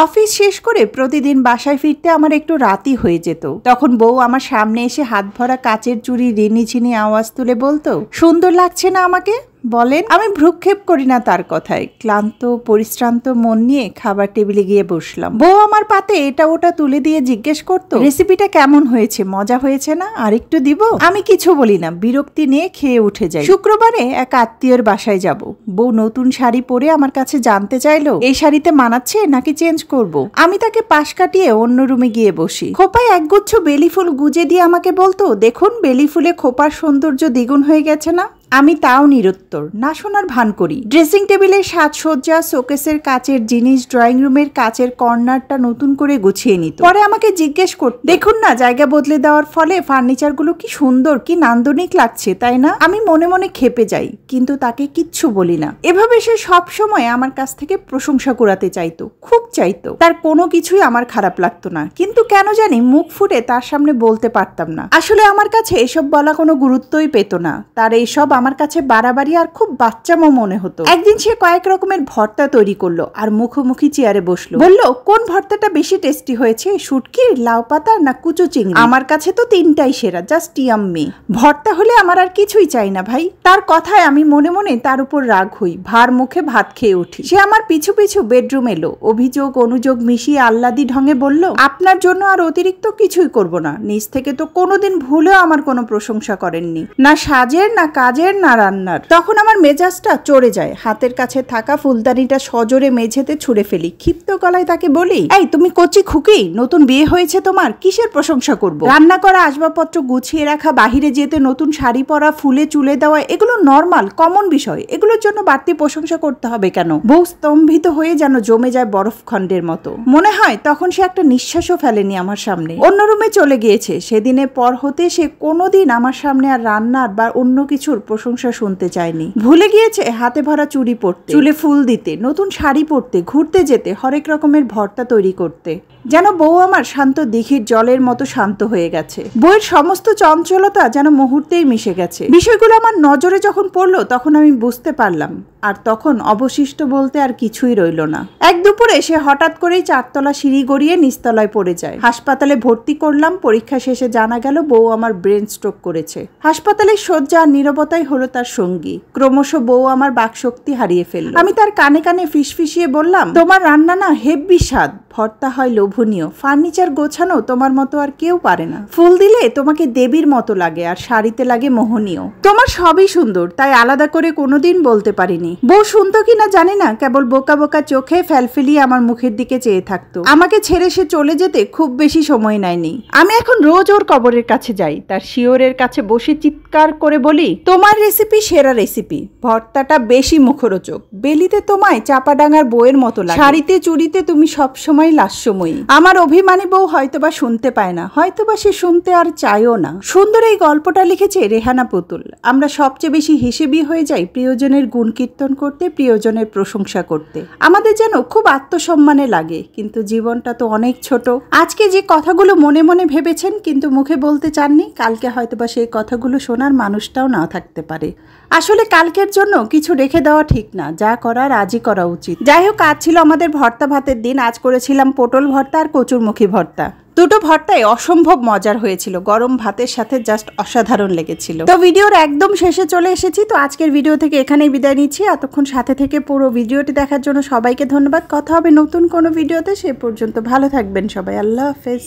Office শেষ করে প্রতিদিন বাসায় ফিরতে আমার একটু রাতই হয়ে যেত। তখন বউ আমার সামনে এসে হাত ভরা কাচের চুড়ি রিনিঝিনি আওয়াজ তুলে বলতো, সুন্দর লাগছে না আমাকে বলেন? আমি ভ্রুক্ষেপ করি না তার কথায়। ক্লান্ত পরিশ্রান্ত মন নিয়ে খাবার টেবিলে গিয়ে বসলাম। বউ আমার পাতে এটা ওটা তুলে দিয়ে জিজ্ঞেস করতো, রেসিপিটা কেমন হয়েছে, মজা হয়েছে না, আর একটু দিব? আমি কিছু বলি না, বিরক্তি নিয়ে খেয়ে উঠে যাই। শুক্রবারে এক আত্মীয়র বাসায় যাব। বউ নতুন শাড়ি পরে আমার কাছে জানতে চাইলো এই শাড়িতে মানাচ্ছে নাকি চেঞ্জ করব। আমি তাকে পাশ কাটিয়ে অন্য রুমে গিয়ে বসি। খোপায় একগুচ্ছ বেলি ফুল গুজে দিয়ে আমাকে বলতো, দেখুন বেলি ফুলে খোপার সৌন্দর্য দ্বিগুণ হয়ে গেছে না? আমি তাও নিরুত্তর, না শোনার ভান করি। ড্রেসিং টেবিলের সাজসজ্জা, শোকেসের কাচের জিনিস, ড্রয়িং রুমের কাচের কর্নারটা নতুন করে গুছিয়ে নিত। পরে আমাকে জিজ্ঞেস করত, দেখুন না জায়গা বদলে দেওয়ার ফলে ফার্নিচারগুলো কি সুন্দর, কি নান্দনিক লাগছে, তাই না? আমি মনে মনে ক্ষেপে যাই, কিন্তু তাকে কিচ্ছু বলি না। এভাবে সে সব সময় আমার কাছ থেকে প্রশংসা কুড়াতে চাইতো, খুব চাইতো। তার কোনো কিছুই আমার খারাপ লাগতো না, কিন্তু কেন জানি মুখ ফুটে তার সামনে বলতে পারতাম না। আসলে আমার কাছে এসব বলা কোনো গুরুত্বই পেত না। তার এইসব আমার কাছে বাড়াবাড়ি আর খুব বাচ্চামো মনে হতো। একদিন সে কয়েক রকমের ভর্তা তৈরি করলো আর মুখোমুখি চেয়ারে বসলো। বলল, কোন ভর্তাটা বেশি টেস্টি হয়েছে, শুটকির, লাউ পাতার না কুচো চিংড়ি? আমার কাছে তো তিনটাই সেরা, জাস্ট ইয়াম্মি। ভর্তা হলে আমার আর কিছুই চাই না ভাই। তার কথায় আমি মনে মনে তার উপর রাগ হই, ভার মুখে ভাত খেয়ে উঠি। সে আমার পিছু পিছু বেডরুম এলো, অভিযোগ অনুযোগ মিশিয়ে আহ্লাদি ঢঙে বলল, আপনার জন্য আর অতিরিক্ত কিছুই করব না। নিজ থেকে তো কোনোদিন ভুলেও আমার কোনো প্রশংসা করেননি, না সাজের, না কাজের, না রান্নার। তখন আমার মেজাজটা চড়ে যায়। হাতের কাছে থাকা ফুলদানিটা সজোরে মেঝেতে ছুঁড়ে ফেলি। ক্ষিপ্ত গলায় তাকে বলি, এই তুমি কচি খুকি, নতুন বিয়ে হয়েছে তোমার, কিসের প্রশংসা করব? রান্না করা, আসবাবপত্র গুছিয়ে রাখা, বাহিরে যেতে নতুন শাড়ি পরা, ফুলে চুলে দেওয়া, এগুলো নর্মাল কমন বিষয়। এগুলোর জন্য বাড়তি প্রশংসা করতে হবে কেন? বউ স্তম্ভিত হয়ে যেন জমে যায় বরফ খণ্ডের মতো। মনে হয় তখন সে একটা নিঃশ্বাসও ফেলেনি আমার সামনে, অন্য রুমে চলে গিয়েছে। সেদিনের পর হতে সে কোনোদিন আমার সামনে আর রান্নার বা অন্য কিছুর প্রশংসা শুনতে চায়নি। ভুলে গিয়েছে হাতে ভরা চুড়ি পরতে, চুলে ফুল দিতে, নতুন শাড়ি পরতে, ঘুরতে যেতে, হরেক রকমের ভর্তা তৈরি করতে। যেন বউ আমার শান্ত দিঘির জলের মতো শান্ত হয়ে গেছে। বউয়ের সমস্ত চঞ্চলতা যেন মুহূর্তেই মিশে গেছে। বিষয়গুলো আমার নজরে যখন পড়লো তখন আমি বুঝতে পারলাম, আর তখন অবশিষ্ট বলতে আর কিছুই রইল না। এক দুপুরে সে হঠাৎ করেই 4 তলা সিঁড়ি গড়িয়ে নিচতলায় পড়ে যায়। হাসপাতালে ভর্তি করলাম। পরীক্ষা শেষে জানা গেল বউ আমার ব্রেন স্ট্রোক করেছে। হাসপাতালের শয্যা আর নীরবতাই হলো তার সঙ্গী। ক্রমশ বউ আমার বাকশক্তি হারিয়ে ফেলল। আমি তার কানে কানে ফিসফিসিয়ে বললাম, তোমার রান্না না হেব্বি স্বাদ, ভর্তা হয় লোভনীয়, ফার্নিচার গোছানো তোমার মতো আর কেউ পারে না, ফুল দিলে তোমাকে দেবীর মতো লাগে, আর শাড়িতে লাগে মোহনীয়। তোমার সবই সুন্দর, তাই আলাদা করে কোনোদিন বলতে পারিনি। বউ শুনতো কিনা জানি না, কেবল বোকা বোকা চোখে ফেলফেলিয়ে আমার মুখের দিকে চেয়ে থাকতো। আমাকে ছেড়ে সে চলে যেতে খুব বেশি সময় নেয়নি। আমি এখন রোজ ওর কবরের কাছে যাই, তার শিওরের কাছে বসে চিৎকার করে বলি, তোমার রেসিপি সেরা রেসিপি, ভর্তাটা বেশি মুখরোচক, বেলিতে তোমায় চাপাডাঙ্গার বউয়ের মতো লাগে, শাড়িতে চুড়িতে তুমি সবসময় লাস্যময়ী। আমার অভিমানী বউ হয়তোবা শুনতে পায় না, হয়তোবা সে শুনতে আর চায়ও না। সুন্দর এই গল্পটা লিখেছে রেহানা পুতুল। আমরা সবচেয়ে বেশি হিসেবি হয়ে যাই প্রিয়জনের গুণ কীর্তন করতে, প্রিয়জনের প্রশংসা করতে। আমাদের যেন খুব আত্মসম্মানে লাগে, কিন্তু জীবনটা তো অনেক ছোট। আজকে যে কথাগুলো মনে মনে ভেবেছেন কিন্তু মুখে বলতে চাননি, কালকে হয়তোবা সেই কথাগুলো শোনার মানুষটাও না থাকতে পারে। আসলে কালকের জন্য কিছু রেখে দেওয়া ঠিক না, যা করার আজই করা উচিত। যাই হোক, আজ ছিল আমাদের ভর্তা ভাতের দিন। আজ করেছিলাম পটল ভর্তা আর কচুরমুখী ভর্তা। দুটো ভর্তাই অসম্ভব মজার হয়েছিল, গরম ভাতের সাথে জাস্ট অসাধারণ লেগেছিল। তো ভিডিওর একদম শেষে চলে এসেছি। তো আজকের ভিডিও থেকে এখানেই বিদায় নিচ্ছি। এতক্ষণ সাথে থেকে পুরো ভিডিওটি দেখার জন্য সবাইকে ধন্যবাদ। কথা হবে নতুন কোনো ভিডিওতে, সে পর্যন্ত ভালো থাকবেন সবাই। আল্লাহ হাফেজ।